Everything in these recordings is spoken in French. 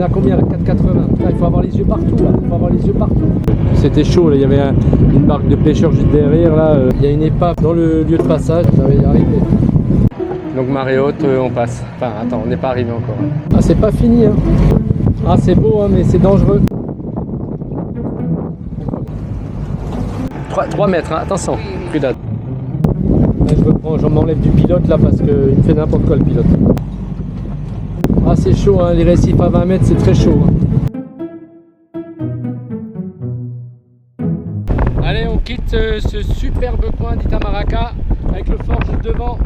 est à combien là? 4,80. Il faut avoir les yeux partout là. Il faut avoir les yeux partout. C'était chaud là. Il y avait une barque de pêcheurs juste derrière là. Il y a une épave dans le lieu de passage. Ça va y arriver. Donc marée haute, on passe. Enfin attends, on n'est pas arrivé encore. Ah c'est pas fini hein. Ah c'est beau hein, mais c'est dangereux. 3 mètres, hein. Attention, prudent. Je m'enlève du pilote là parce qu'il me fait n'importe quoi le pilote. Ah c'est chaud hein, les récifs à 20 mètres c'est très chaud hein. Allez on quitte ce superbe coin d'Itamaracá avec le fort juste devant.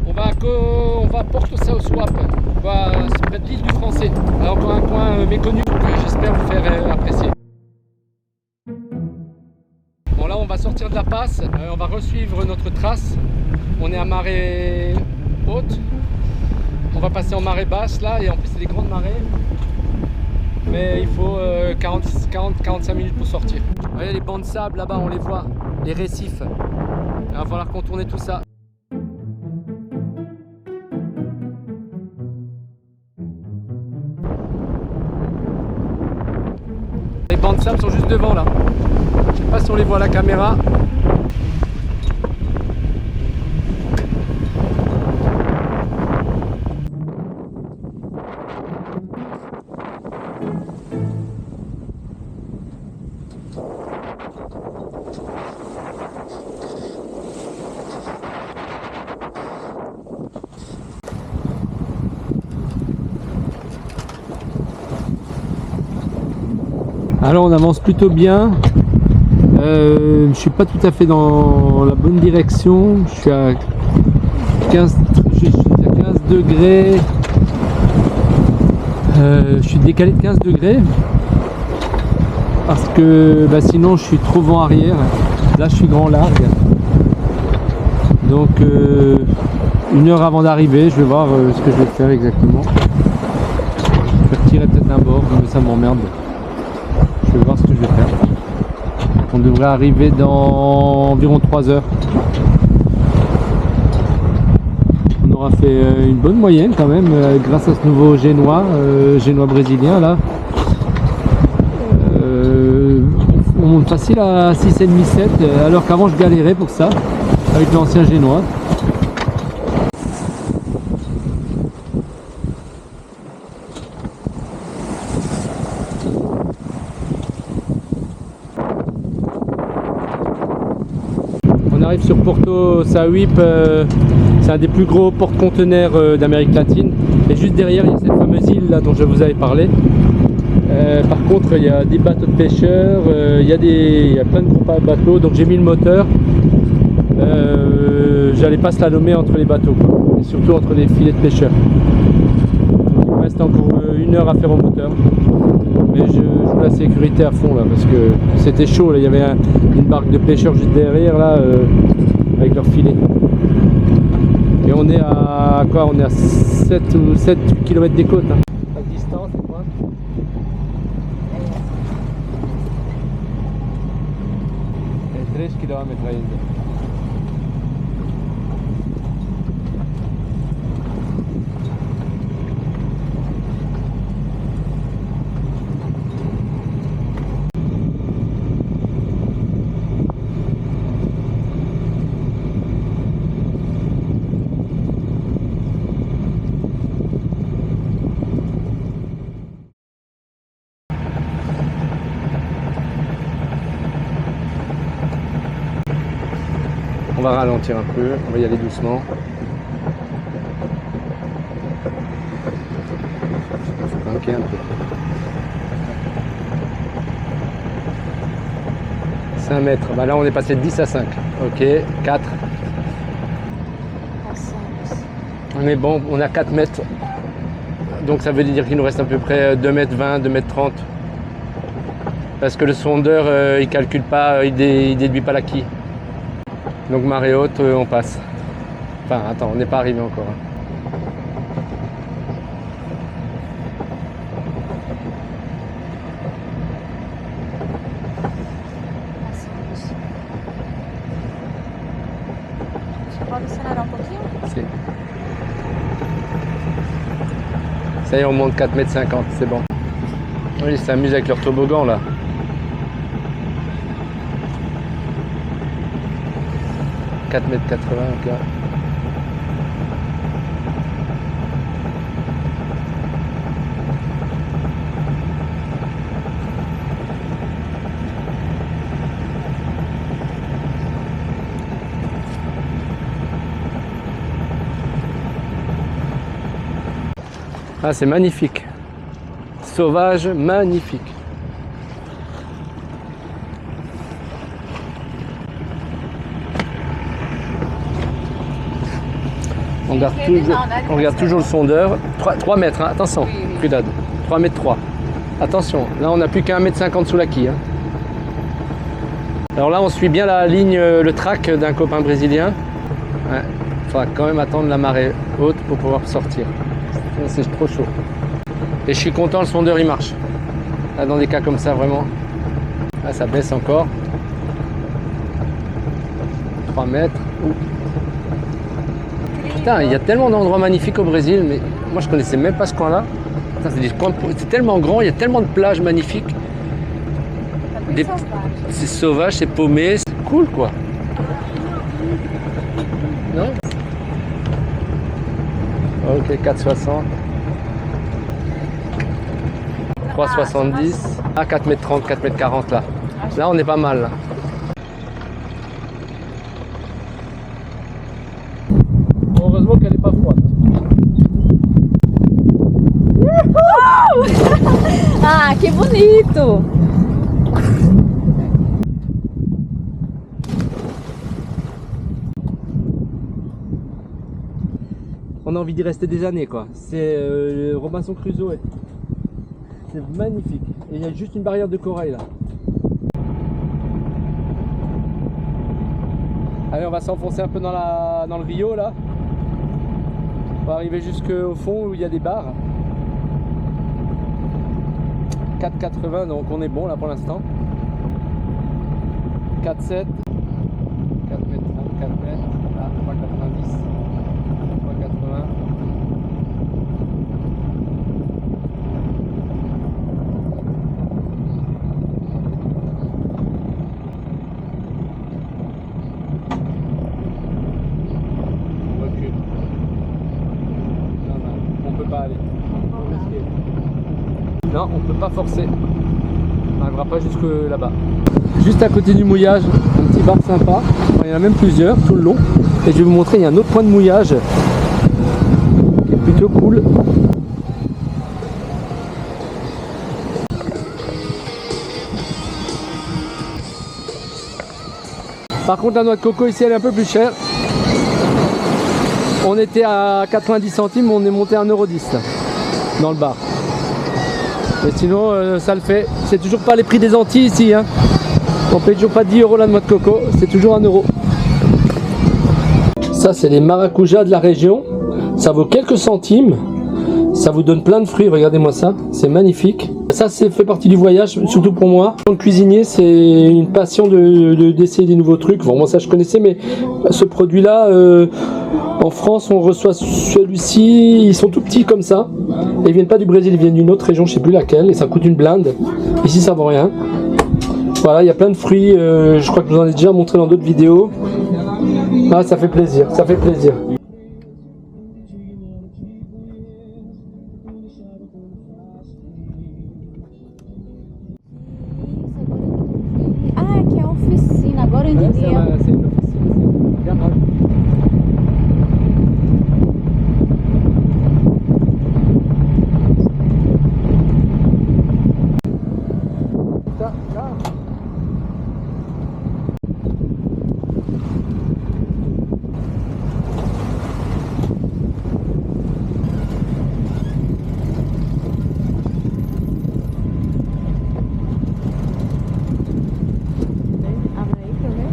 On va à Porto Sao Swap, c'est près de l'île du Français. Encore un coin méconnu que j'espère vous faire apprécier. Bon là on va sortir de la passe, on va resuivre notre trace. On est à marée haute. On va passer en marée basse là et en plus c'est des grandes marées. Mais il faut 40-45 minutes pour sortir. Vous voyez les bancs de sable là-bas, on les voit, les récifs. Il va falloir contourner tout ça. Les bancs de sable sont juste devant là. Je sais pas si on les voit à la caméra. Alors on avance plutôt bien. Je suis pas tout à fait dans la bonne direction. Je suis à 15 degrés. Je suis décalé de 15 degrés parce que sinon je suis trop vent arrière. Là je suis grand largue. Donc 1 heure avant d'arriver, je vais voir ce que je vais faire exactement. Je vais retirer peut-être d'un bord, mais ça m'emmerde. Je vais voir ce que je vais faire. On devrait arriver dans environ 3 heures. On aura fait une bonne moyenne quand même grâce à ce nouveau génois brésilien là. On monte facile à 6,5-7 alors qu'avant je galérais pour ça avec l'ancien génois. On arrive sur Porto Sauip, c'est un des plus gros porte-conteneurs d'Amérique latine. Et juste derrière, il y a cette fameuse île là dont je vous avais parlé. Par contre, il y a des bateaux de pêcheurs, il y a plein de gros bateaux, donc j'ai mis le moteur. J'allais pas slalomer entre les bateaux, quoi. Et surtout entre les filets de pêcheurs. Donc, il me reste encore 1 heure à faire au moteur. Mais je joue la sécurité à fond là parce que c'était chaud là. Il y avait une barque de pêcheurs juste derrière là avec leurs filets. Et on est à quoi? On est à 7 km des côtes. Hein. À distance, quoi. 3 km ainda. On va ralentir un peu, on va y aller doucement. Ok, un peu. 5 mètres, là on est passé de 10 à 5. Ok, 4. On est bon, on a 4 mètres. Donc ça veut dire qu'il nous reste à peu près 2 mètres 20, 2 mètres 30. Parce que le sondeur, il calcule pas, il déduit pas la quille. Donc marée haute, on passe. Enfin, attends, on n'est pas arrivé encore. Hein. Pode acelerar um pouquinho? Sim. Ça y est, on monte 4,50 m, c'est bon. Oui, ils s'amusent avec leur toboggan là. « 4,80 m, ok. Ah, c'est magnifique. Sauvage, magnifique. On regarde toujours le sondeur. 3 mètres, hein, attention, prudade. 3 mètres 3. Attention, là on n'a plus qu'à 1,50 m sous la quille. Hein. Alors là on suit bien la ligne, le track d'un copain brésilien. Ouais, faudra quand même attendre la marée haute pour pouvoir sortir. C'est trop chaud. Et je suis content, le sondeur il marche. Là, dans des cas comme ça, vraiment. Là, ça baisse encore. 3 mètres. Ouh. Putain, il y a tellement d'endroits magnifiques au Brésil, mais moi je connaissais même pas ce coin-là. C'est tellement grand, il y a tellement de plages magnifiques. C'est sauvage, c'est paumé, c'est cool quoi. Non? Ok, 4,60. 3,70. Ah, 4,30 m, 4,40 m là. Là, on est pas mal. Là. Heureusement qu'elle n'est pas froide. Ah, que bonito! On a envie d'y rester des années quoi. C'est Robinson Crusoe. C'est magnifique. Et il y a juste une barrière de corail là. Allez, on va s'enfoncer un peu dans le Rio là. On va arriver jusqu'au fond où il y a des bars. 4,80, donc on est bon là pour l'instant. 4,7. 4 mètres, 4 mètres. Là, 3,90. 3,80. Non, on peut pas forcer. On n'arrivera pas jusque là-bas. Juste à côté du mouillage, un petit bar sympa. Il y en a même plusieurs tout le long. Et je vais vous montrer, il y a un autre point de mouillage qui est plutôt cool. Par contre, la noix de coco ici, elle est un peu plus chère. On était à 90 centimes, on est monté à 1,10 € dans le bar. Mais sinon, ça le fait. C'est toujours pas les prix des Antilles ici. Hein. On paye toujours pas 10 € la noix de coco, c'est toujours 1 €. Ça, c'est les maracujas de la région. Ça vaut quelques centimes. Ça vous donne plein de fruits. Regardez-moi ça, c'est magnifique. Ça, c'est fait partie du voyage, surtout pour moi. Le cuisinier, c'est une passion d'essayer des nouveaux trucs. Bon, moi, ça, je connaissais, mais ce produit-là, en France, on reçoit celui-ci. Ils sont tout petits comme ça. Et ils viennent pas du Brésil, ils viennent d'une autre région, je sais plus laquelle. Et ça coûte une blinde. Ici, ça vaut rien. Voilà, il y a plein de fruits. Je crois que je vous en ai déjà montré dans d'autres vidéos. Ah, ça fait plaisir, ça fait plaisir. Ah, que é a oficina, agora eu entendi. C'est une officine, c'est un garage. Abre aí pra eu ver.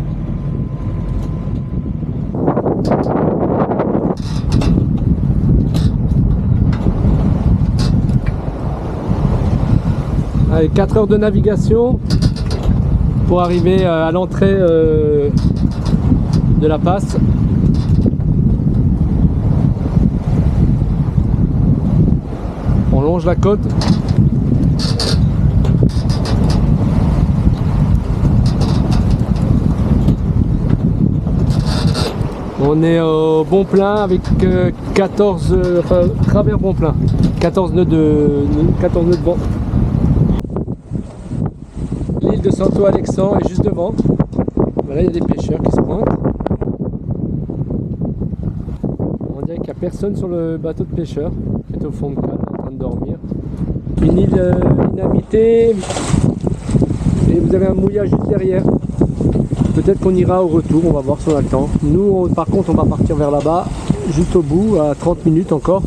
Allez, 4 heures de navigation pour arriver à l'entrée de la passe. longe la côte. On est au bon plein avec 14, travers bon plein, 14 nœuds de vent. L'île de Santo Alexandre est juste devant. Voilà, il y a des pêcheurs qui se pointent. On dirait qu'il n'y a personne sur le bateau de pêcheurs qui est au fond de cale en train de dormir. Une île inhabitée et vous avez un mouillage juste derrière. Peut-être qu'on ira au retour, on va voir si on a le temps. Nous, par contre, on va partir vers là-bas, juste au bout, à 30 minutes encore.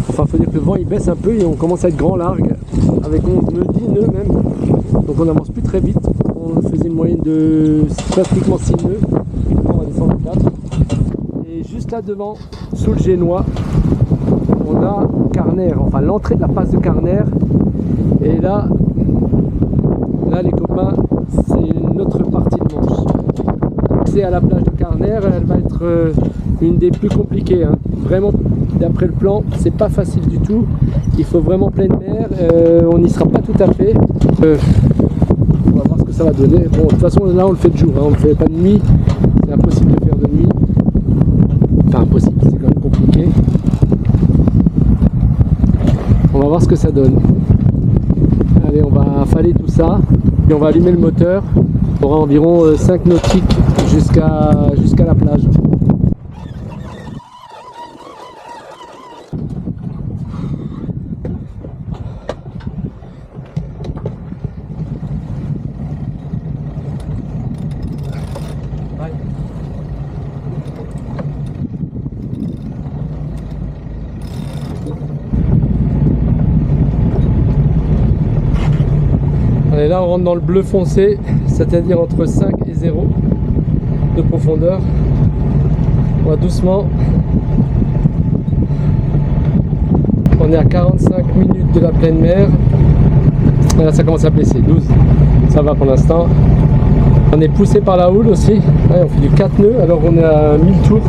Enfin, il faut dire que le vent il baisse un peu et on commence à être grand largue, avec 11 nœuds, 10 nœuds même. Donc on n'avance plus très vite. On faisait une moyenne de pratiquement 6 nœuds. On va descendre à 4. Et juste là devant, sous le Génois, on a Carner, enfin l'entrée de la passe de Carner. Et là les copains, c'est notre partie de Manche. C'est à la plage de Carner, elle va être une des plus compliquées. Hein. Vraiment, d'après le plan, c'est pas facile du tout. Il faut vraiment pleine mer. On n'y sera pas tout à fait. On va voir ce que ça va donner. Bon, de toute façon, là, on le fait de jour. Hein. On ne le fait pas de nuit. C'est impossible de faire de nuit. Enfin, impossible, c'est quand même compliqué. On va voir ce que ça donne. Allez, on va affaler tout ça. Et on va allumer le moteur. On aura environ 5 nautiques jusqu'à la plage. Et là on rentre dans le bleu foncé, c'est-à-dire entre 5 et 0 de profondeur. On va doucement. On est à 45 minutes de la pleine mer. Et là ça commence à baisser, 12. Ça va pour l'instant. On est poussé par la houle aussi. Ouais, on fait du 4 nœuds alors on est à 1000 tours.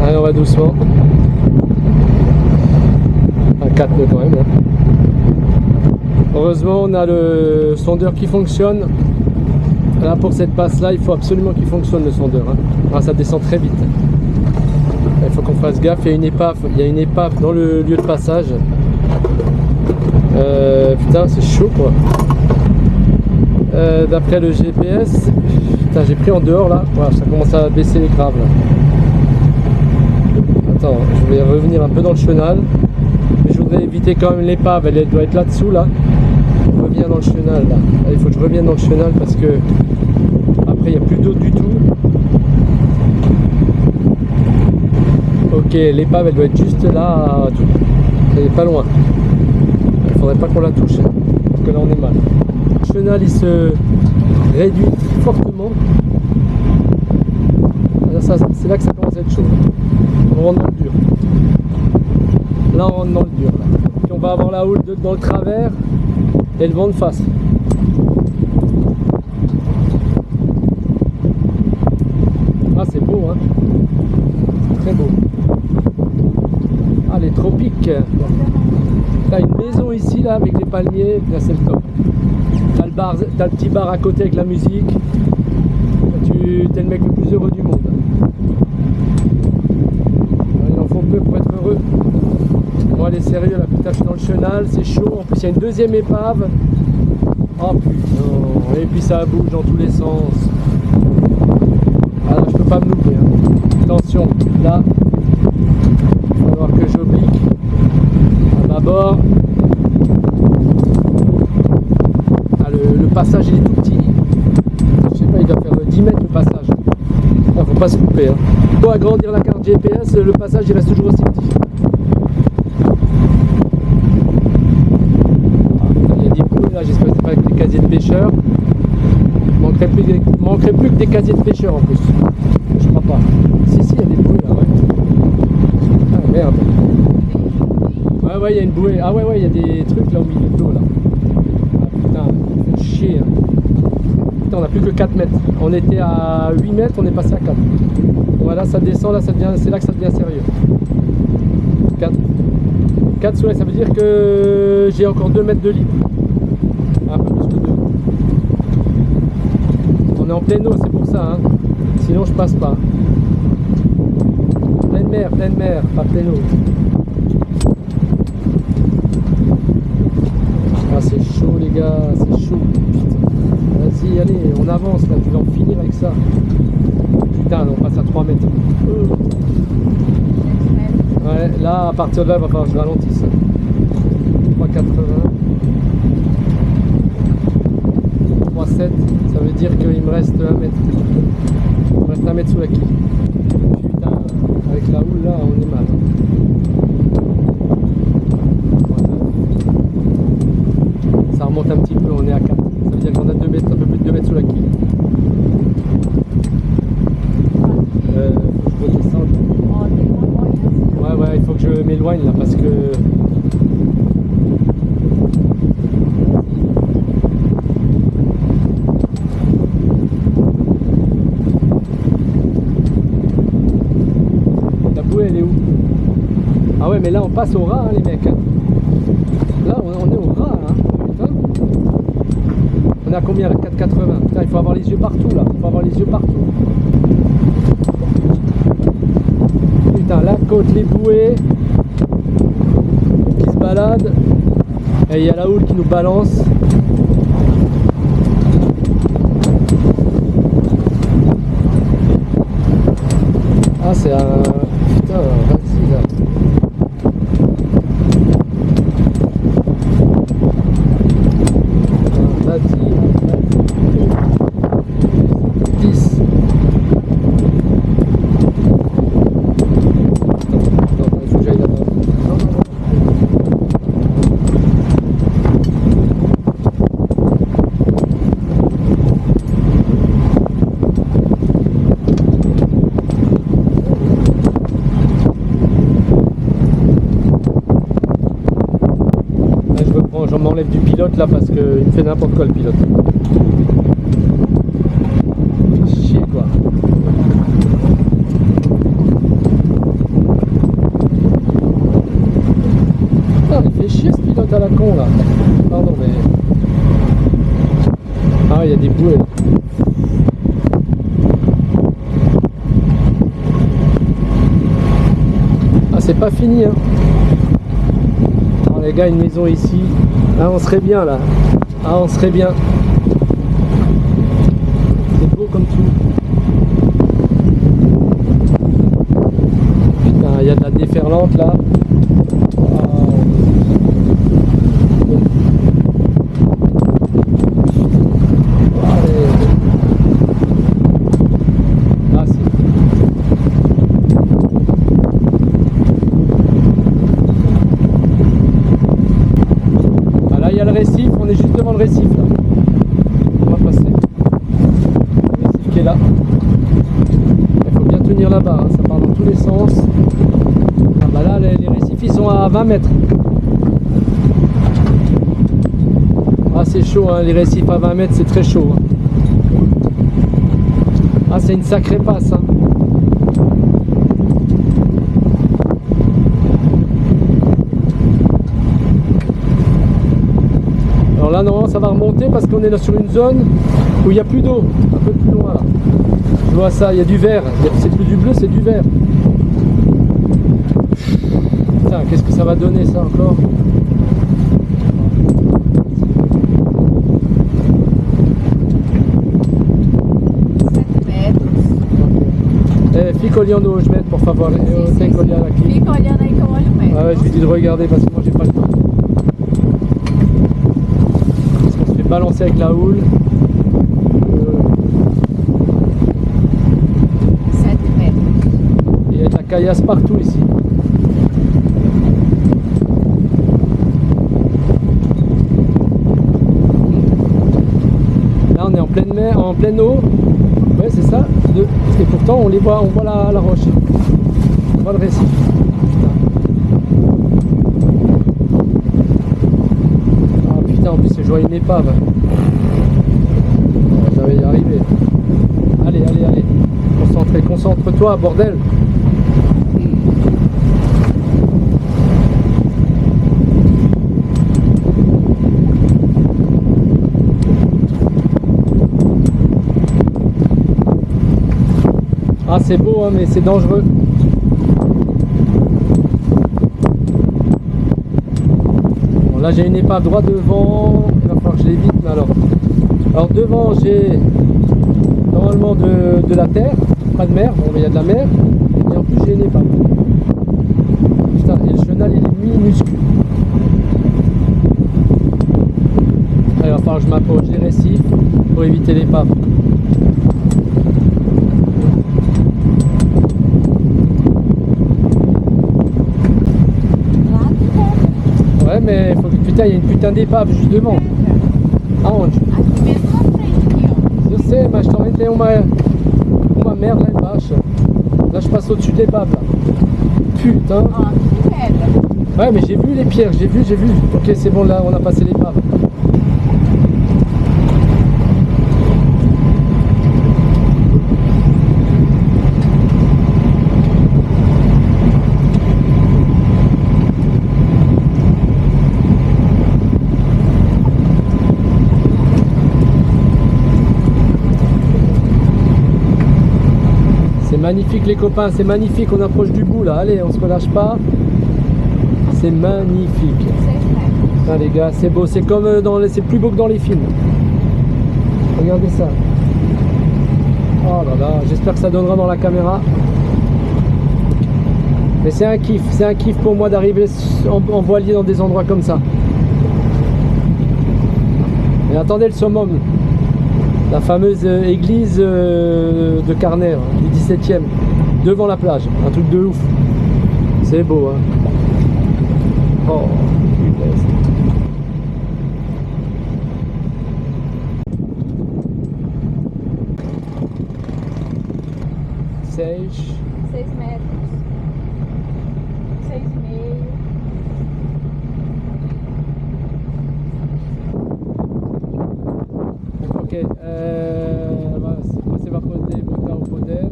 Allez, on va doucement. 4 nœuds quand même. Hein. Heureusement on a le sondeur qui fonctionne. Là pour cette passe là il faut absolument qu'il fonctionne le sondeur. Hein. Ah, ça descend très vite. Il faut qu'on fasse gaffe, il y a une épave dans le lieu de passage. Putain c'est chaud quoi. D'après le GPS, putain j'ai pris en dehors là, voilà, ça commence à baisser les graves là. Attends, je vais revenir un peu dans le chenal. Éviter quand même l'épave, elle doit être là-dessous là. Je reviens dans le chenal là. Il faut que je revienne dans le chenal parce que après il n'y a plus d'eau du tout. Ok, l'épave elle doit être juste là, elle est pas loin. Il faudrait pas qu'on la touche parce que là on est mal. Le chenal il se réduit fortement. C'est là que ça commence à être chaud. On rentre dans le dur. Là on rentre dans le dur là. Puis on va avoir la houle dans le travers et le vent de face. Ah c'est beau hein. Très beau. Ah les tropiques. T'as une maison ici là avec les palmiers, là c'est le top. T'as le petit bar à côté avec la musique. T'es le mec le plus heureux du monde. Il en faut peu pour être heureux. Bon allez sérieux là, putain je suis dans le chenal, c'est chaud, en plus il y a une deuxième épave. Oh putain, et puis ça bouge dans tous les sens. Alors je peux pas me louper. Hein. Attention, là, il va falloir que j'oblique à bâbord. Ah, le passage il est tout petit. Je sais pas, il doit faire 10 mètres le passage. Ah, faut pas se couper. Hein. Pour agrandir la carte GPS, le passage il reste toujours aussi petit. J'espère que c'est pas avec des casiers de pêcheurs. Manquerait plus que des casiers de pêcheurs en plus. Je crois pas. Si, il y a des bouées là, ouais. Ah merde. Ouais, il y a une bouée. Ah ouais, il y a des trucs là au milieu de l'eau là. Ah putain, c'est chier. Hein. putain, on a plus que 4 mètres. On était à 8 mètres, on est passé à 4. Voilà, ça descend, là, ça devient, c'est là que ça devient sérieux. 4. 4 sous là, ça veut dire que j'ai encore 2 mètres de libre. Un peu plus que 2. On est en pleine eau, c'est pour ça. Hein. Sinon, je passe pas. Pleine mer, pas pleine eau. Ah, c'est chaud, les gars, c'est chaud. Vas-y, allez, on avance là, tu vas en finir avec ça. Putain, on passe à 3 mètres. Ouais, là, à partir de là, il va falloir que je ralentisse. 3,80. 3,7. Ça veut dire qu'il me reste 1 mètre. Il me reste 1 mètre sous la quille. Putain, avec la houle là, on est mal. Ça remonte un petit peu, on est à 4. Ça veut dire qu'on a 2 mètres, un peu plus de 2 mètres sous la quille. Faut que je redescende. Ouais, il faut que je m'éloigne là parce que. La bouée elle est où? Ah ouais, mais là on passe au ras, hein, les mecs. Hein. Là on est au ras, hein. Putain. On est à combien là? 4,80. Putain, il faut avoir les yeux partout là. Il faut avoir les yeux partout. Putain, la côte, les bouées qui se baladent. Et il y a la houle qui nous balance. Ah, c'est un. Putain, vas-y là. Vas-y. 10. Il faut que j'aille là-bas. Non. Je m'enlève du pilote là parce qu'il me fait n'importe quoi le pilote. Chier quoi. Putain, il fait chier ce pilote à la con là. Pardon mais. Ah, il y a des bouées là. Ah, c'est pas fini hein. Les gars, une maison ici, ah, on serait bien là, ah, on serait bien, c'est beau comme tout. Putain, il y a de la déferlante là. Le récif, on est juste devant le récif là. On va passer. Le récif qui est là. Il faut bien tenir là-bas, hein. Ça part dans tous les sens. Ah bah là les récifs ils sont à 20 mètres. Ah c'est chaud hein, les récifs à 20 mètres c'est très chaud. Hein. Ah c'est une sacrée passe hein. Là normalement ça va remonter parce qu'on est là sur une zone où il n'y a plus d'eau, un peu plus loin là. Je vois ça, il y a du vert, c'est plus du bleu, c'est du vert. Putain, qu'est-ce que ça va donner ça encore? Fica olhando os metros, por favor. Eu tenho que olhar aqui. Fica olhando aí que eu olho o metro. Ah ouais, je lui dis de regarder parce que moi j'ai pas le temps. Balancer avec la houle. 7 mètres. Il y a de la caillasse partout ici. Là on est en pleine mer, en pleine eau. Ouais c'est ça. Et pourtant on les voit, on voit la roche. On voit le récif. En plus, je vois une épave. toi, bordel. Ah, c'est beau, hein, mais c'est dangereux. Bon, là, j'ai une épave droit devant. Il va falloir que je l'évite, mais alors devant, j'ai normalement de la terre, pas de mer. Bon, mais il y a de la mer. Et en plus, j'ai une épave. Putain, et le chenal, il est minuscule. Alors, il va falloir que je m'approche des récifs pour éviter l'épave. Ouais, mais faut que, putain, il y a une putain d'épave juste devant. Aonde? Aqui mesmo na frente, aqui, ó. Eu sei, mas também tem uma merda lá embaixo. Là, je passe au-dessus de l'épave, là. Putain. Ó, aqui de pedra. Ouais, mais j'ai vu les pierres, j'ai vu. Ok, c'est bon, là, on a passé l'épave. C'est magnifique les copains, c'est magnifique, on approche du bout là, allez, on se relâche pas. C'est magnifique. 6 metros. Putain les gars, c'est beau, c'est comme c'est plus beau que dans les films. Regardez ça. Oh là là, j'espère que ça donnera dans la caméra. Mais c'est un kiff pour moi d'arriver en voilier dans des endroits comme ça. Et attendez le summum. La fameuse église de Carner du 17e, devant la plage, un truc de ouf. C'est beau, hein. Oh, punaise. Seis. 6 metros. 6,5. Ok, você vai poder botar o poder.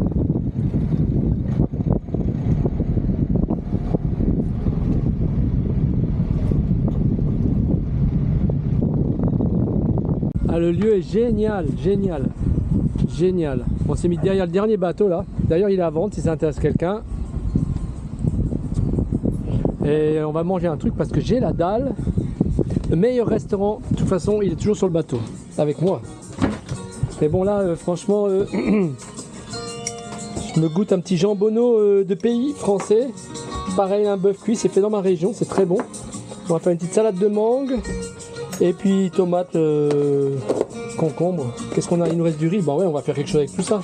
Ah, le lieu est génial. On s'est mis derrière le dernier bateau là. D'ailleurs, il est à vendre si ça intéresse quelqu'un. Et on va manger un truc parce que j'ai la dalle. Le meilleur restaurant, de toute façon, il est toujours sur le bateau. C'est avec moi. Mais bon là, franchement, je me goûte un petit jambonneau de pays français. Pareil, un bœuf cuit, c'est fait dans ma région, c'est très bon. On va faire une petite salade de mangue. Et puis tomate, concombre. Qu'est-ce qu'on a? Il nous reste du riz. Bah ouais, on va faire quelque chose avec tout ça.